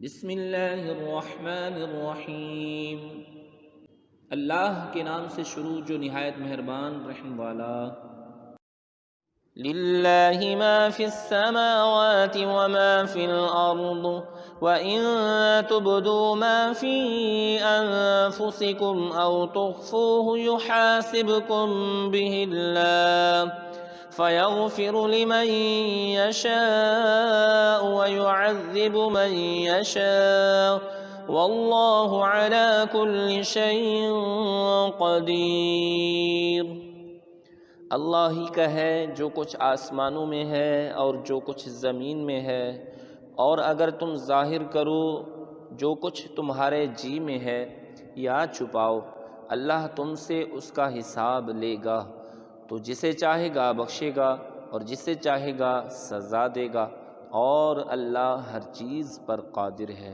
بسم اللہ الرحمن الرحیم، اللہ کے نام سے شروع جو نہایت مہربان رحم والا۔ للہ ما فی السماوات وما فی الارض وَإِن تُبْدُوا مَا فِي أَنفُسِكُمْ أَوْ تُخْفُوهُ يُحَاسِبْكُم بِهِ اللَّهُ فَيَغْفِرُ لِمَن يَشَاءُ وَيُعَذِّبُ مَن يَشَاءُ وَاللَّهُ عَلَى كُلِّ شَيْءٍ قَدِيرٌ۔ اللہ ہی کا ہے جو کچھ آسمانوں میں ہے اور جو کچھ زمین میں ہے، اور اگر تم ظاہر کرو جو کچھ تمہارے جی میں ہے یا چھپاؤ، اللہ تم سے اس کا حساب لے گا، تو جسے چاہے گا بخشے گا اور جسے چاہے گا سزا دے گا، اور اللہ ہر چیز پر قادر ہے۔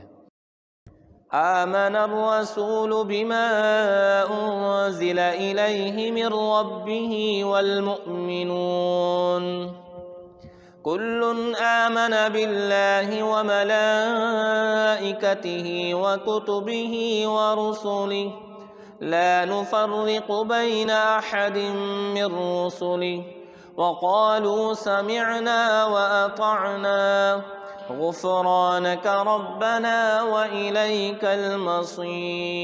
آمن الرسول بما انزل الیہ من ربہ والمؤمنون كل آمن بالله وملائكته وكتبه ورسله لا نفرق بين أحد من رسله وقالوا سمعنا وأطعنا غفرانك ربنا وإليك المصير۔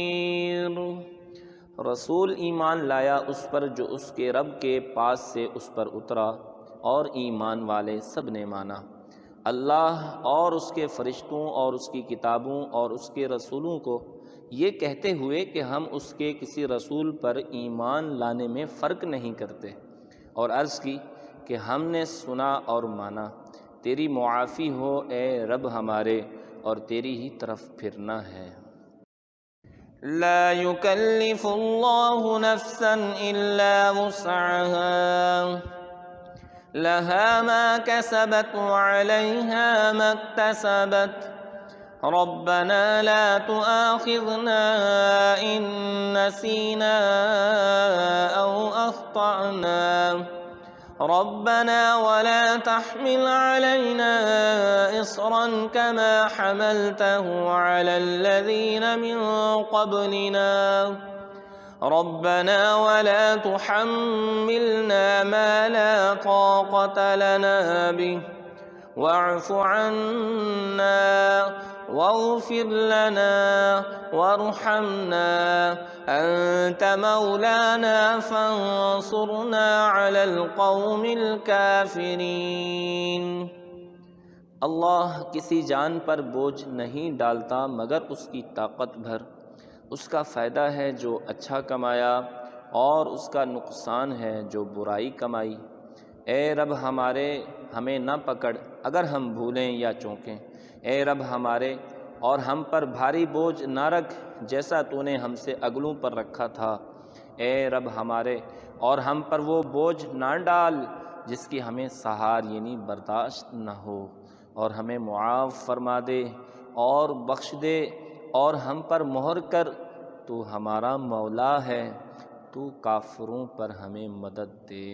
رسول ایمان لایا اس پر جو اس کے رب کے پاس سے اس پر اترا، اور ایمان والے سب نے مانا اللہ اور اس کے فرشتوں اور اس کی کتابوں اور اس کے رسولوں کو، یہ کہتے ہوئے کہ ہم اس کے کسی رسول پر ایمان لانے میں فرق نہیں کرتے، اور عرض کی کہ ہم نے سنا اور مانا، تیری معافی ہو اے رب ہمارے، اور تیری ہی طرف پھرنا ہے۔ لا يكلف اللہ نفسا الا وسعها لها ما كسبت وعليها ما اكتسبت ربنا لا تؤاخذنا إن نسينا أو أخطأنا ربنا ولا تحمل علينا إصرا كما حملته على الذين من قبلنا ربنا ولا تحملنا ما لا طاقة لنا به واعف عنا واغفر لنا وارحمنا أنت مولانا فانصرنا على القوم الكافرين۔ اللہ کسی جان پر بوجھ نہیں ڈالتا مگر اس کی طاقت بھر، اس کا فائدہ ہے جو اچھا کمایا اور اس کا نقصان ہے جو برائی کمائی۔ اے رب ہمارے ہمیں نہ پکڑ اگر ہم بھولیں یا چونکیں، اے رب ہمارے اور ہم پر بھاری بوجھ نہ رکھ جیسا تو نے ہم سے اگلوں پر رکھا تھا، اے رب ہمارے اور ہم پر وہ بوجھ نہ ڈال جس کی ہمیں سہار یعنی برداشت نہ ہو، اور ہمیں معاف فرما دے اور بخش دے اور ہم پر مہر کر، تو ہمارا مولا ہے، تو کافروں پر ہمیں مدد دے۔